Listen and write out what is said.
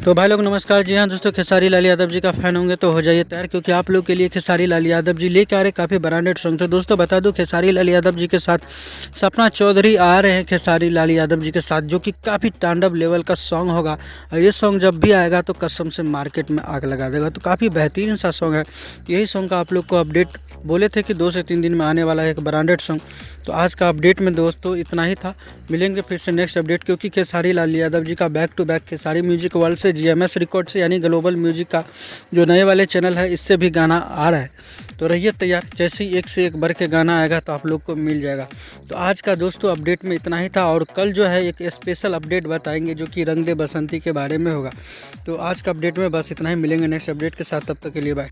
तो भाई लोग नमस्कार। जी हाँ दोस्तों, खेसारी लाल यादव जी का फैन होंगे तो हो जाइए तैयार, क्योंकि आप लोग के लिए खेसारी लाल यादव जी लेके आ रहे काफ़ी ब्रांडेड सॉन्ग। तो दोस्तों बता दूं, खेसारी लाल यादव जी के साथ सपना चौधरी आ रहे हैं खेसारी लाल यादव जी के साथ, जो कि काफ़ी तांडव लेवल का सॉन्ग होगा। और ये सॉन्ग जब भी आएगा तो कसम से मार्केट में आग लगा देगा। तो काफ़ी बेहतरीन सा सॉन्ग है। यही सॉन्ग का आप लोग को अपडेट बोले थे कि 2 से 3 दिन में आने वाला है एक ब्रांडेड सॉन्ग। तो आज का अपडेट में दोस्तों इतना ही था। मिलेंगे फिर से नेक्स्ट अपडेट, क्योंकि खेसारी लाल यादव जी का back to back Khesari music world से GMS रिकॉर्ड से यानी ग्लोबल म्यूजिक का जो नए वाले चैनल है इससे भी गाना आ रहा है। तो रहिए तैयार, जैसे ही एक से एक बढ़ के गाना आएगा तो आप लोग को मिल जाएगा। तो आज का दोस्तों अपडेट में इतना ही था, और कल जो है एक स्पेशल अपडेट बताएंगे जो कि रंग दे बसंती के बारे में होगा। तो आज का अपडेट में बस इतना ही। मिलेंगे नेक्स्ट अपडेट के साथ, तब तक के लिए बाय।